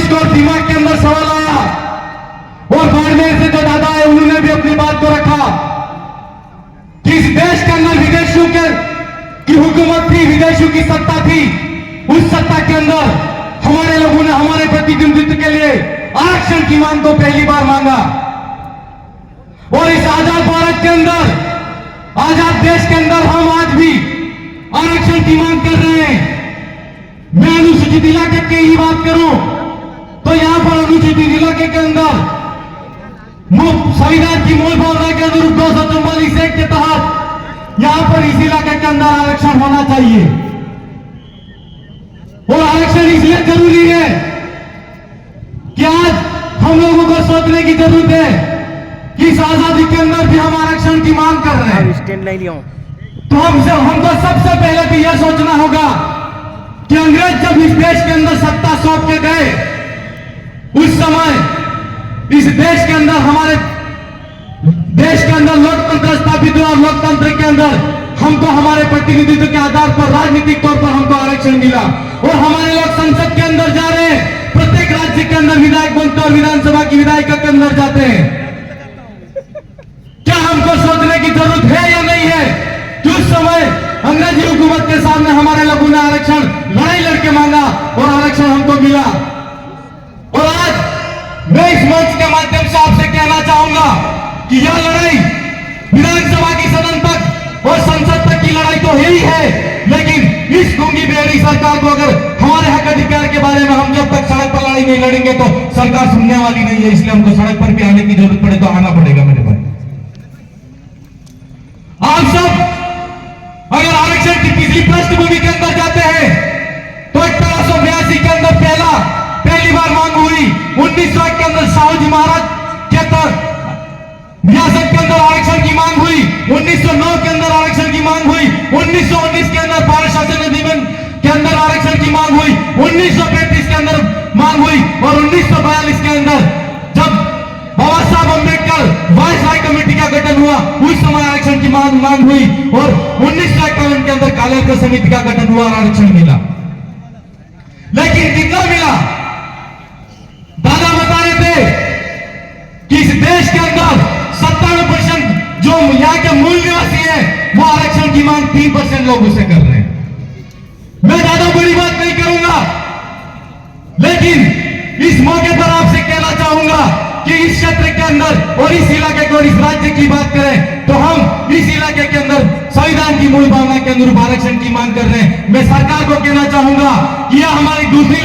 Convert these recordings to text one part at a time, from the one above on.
मुश्क और दिमाग के अंदर सवाल आया और बाड़मेर से जो दादा है उन्होंने भी अपनी बात को रखा कि इस देश के अंदर विदेशियों की हुकूमत थी, विदेशियों की सत्ता थी। उस सत्ता के अंदर हमारे लोगों ने हमारे प्रतिनिधित्व के लिए आरक्षण की मांग को पहली बार मांगा और इस आजाद भारत के अंदर, आजाद देश के अंदर हम आज भी आरक्षण की मांग कर रहे हैं। मैं अनुसूचित इलाके की ही बात करूं तो यहां पर अनुसूचित इलाके के अंदर संविधान की मूल भावना के अनुरूप 244 एक्ट के तहत यहां पर इस इलाके के अंदर आरक्षण होना चाहिए और आरक्षण इसलिए जरूरी है कि आज हम लोगों को सोचने की जरूरत है कि इस आजादी के अंदर भी हम आरक्षण की मांग कर रहे हैं। स्टैंड ले लिया तो हमको सबसे पहले तो यह सोचना होगा कि अंग्रेज जब इस देश के अंदर सत्ता सौंप के गए उस समय इस देश के अंदर, हमारे देश के अंदर लोकतंत्र स्थापित हुआ और लोकतंत्र के अंदर हमको हमारे प्रतिनिधित्व के आधार पर राजनीतिक तौर पर हमको आरक्षण मिला और हमारे लोग संसद के अंदर जा रहे हैं, प्रत्येक राज्य के अंदर विधायक बनते और विधानसभा की विधायिका के अंदर जाते हैं। क्या हमको सोचने की जरूरत है या नहीं है कि उस समय अंग्रेजी हुकूमत के सामने हमारे लोगों ने आरक्षण लड़ाई लड़के मांगा और आरक्षण हमको मिला। और आज मैं इस मंच के माध्यम से आपसे कहना चाहूंगा कि यह लड़ाई विधानसभा की सदन तक और संसद तक की लड़ाई तो यही है, लेकिन इस गूंगी बेड़ी सरकार को अगर हमारे हक अधिकार के बारे में हम जब तक सड़क पर लड़ाई नहीं लड़ेंगे तो सरकार सुनने वाली नहीं है। इसलिए हमको सड़क पर भी आने की जरूरत पड़े तो आना पड़ेगा। मेरे भाई, आप सब अगर आरक्षण की पिछली पृष्ठभूमि के अंदर जाते हैं तो 1882 के अंदर पहली बार मांग हुई। 1901 के अंदर शाहू जी महाराज के तहत रियासत के अंदर आरक्षण की मांग हुई। 1909 के अंदर आरक्षण की मांग हुई। 1919 के अंदर भारत शासन अधिनियम के अंदर आरक्षण की मांग हुई। 1935 के अंदर मांग हुई और 1942 के अंदर जब बाबा साहब अम्बेडकर वायसराय कमेटी का गठन हुआ उस समय आरक्षण की मांग हुई और 1951 के अंदर कालेकर समिति का गठन हुआ और आरक्षण मिला। लेकिन कितना मिला? दादा बता रहे थे कि इस देश के अंदर 97% जो यहाँ के मूल निवासी हैं वो आरक्षण की मांग 3% लोग उसे कर रहे हैं। मैं ज्यादा बड़ी बात नहीं करूंगा, लेकिन इस मौके पर आपसे कहना चाहूंगा कि इस क्षेत्र के अंदर और इस इलाके को और इस राज्य की बात करें तो हम इस इलाके के अंदर संविधान की मूल भावना के अनुरूप आरक्षण की मांग कर रहे हैं। मैं सरकार को कहना चाहूंगा कि यह हमारी दूसरी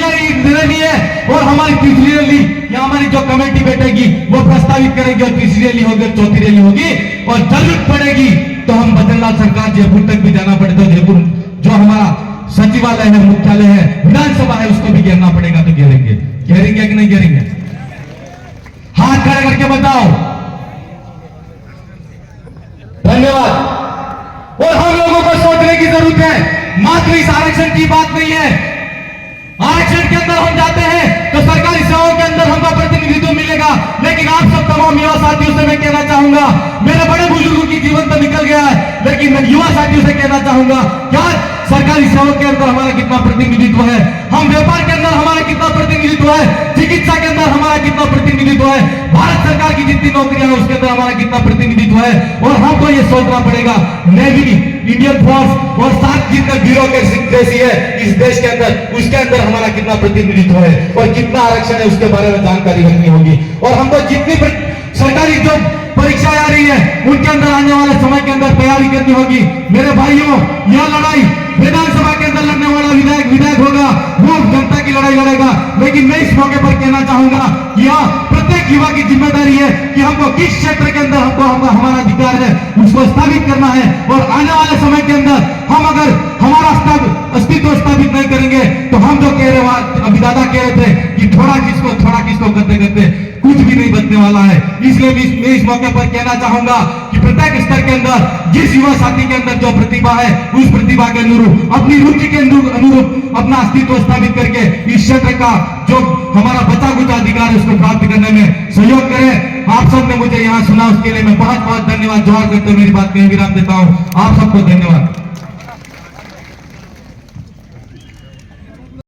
रैली है और हमारी तीसरी रैली या हमारी जो कमेटी बैठेगी वो प्रस्तावित करेगी और तीसरी रैली होगी, चौथी रैली होगी और जरूरत पड़ेगी तो हम बदनलाल सरकार जयपुर तक भी जाना पड़े तो जयपुर जो हमारा सचिवालय है, मुख्यालय है, विधानसभा है उसको भी घेरना पड़ेगा तो घेरेंगे। घेरेंगे कि नहीं घेरेंगे? हाथ खड़े करके बताओ। धन्यवाद। और हम लोगों को सोचने की जरूरत है, मात्र इस आरक्षण की बात नहीं है। आरक्षण के अंदर हम जाते हैं तो सरकारी सेवाओं के अंदर हमको प्रतिनिधित्व मिलेगा, लेकिन आप सब तमाम युवा साथियों से मैं कहना चाहूंगा, मेरे बड़े बुजुर्गों की जीवन तो निकल गया है, लेकिन मैं युवा साथियों से कहना चाहूंगा क्या सरकारी सेवाओं के अंदर हमारा कितना प्रतिनिधित्व है, हम व्यापार के अंदर हमारा कितना प्रतिनिधित्व है, चिकित्सा के अंदर हमारा कितना प्रतिनिधित्व है, भारत सरकार की जितनी नौकरियां हैं उसके अंदर हमारा कितना प्रतिनिधित्व है। और हमको ये सोचना पड़ेगा, नेवी, इंडियन फोर्स और 7 जितने ब्यूरोक्रेसी है इस देश के अंदर, उसके अंदर हमारा कितना प्रतिनिधित्व है और कितना आरक्षण है उसके बारे में जानकारी रखनी होगी। और हमको जितनी सरकारी जो परीक्षाएं आ रही है उनके अंदर आने वाले समय के अंदर तैयारी करनी होगी। मेरे भाइयों, यह लड़ाई विधानसभा के अंदर लड़ने वाला विधायक होगा, वो जनता की लड़ाई लड़ेगा। लेकिन मैं इस मौके पर कहना चाहूंगा कि यहाँ प्रत्येक युवा की जिम्मेदारी है कि हमको किस क्षेत्र के अंदर हमको हमारा अधिकार है उसको स्थापित करना है। और आने वाले समय के अंदर हम अगर हमारा अस्तित्व स्थापित नहीं करेंगे तो हम जो कह रहे अभी दादा कह रहे थे कि थोड़ा किसको करते करते कुछ भी नहीं बचने वाला है। इसलिए मैं इस मौके पर कहना चाहूंगा कि प्रत्येक स्तर के अंदर जिस युवा साथी के अंदर जो प्रतिभा है उस प्रतिभा के अनुरूप अपनी रुचि के अनुरूप अपना अस्तित्व स्थापित करके इस क्षेत्र का जो हमारा बचा कुचा अधिकार है उसको प्राप्त करने में सहयोग करें। आप सबने मुझे यहाँ सुना उसके लिए मैं बहुत बहुत धन्यवाद जोहार करते हुए मेरी बात में विराम देता हूँ। आप सबको धन्यवाद।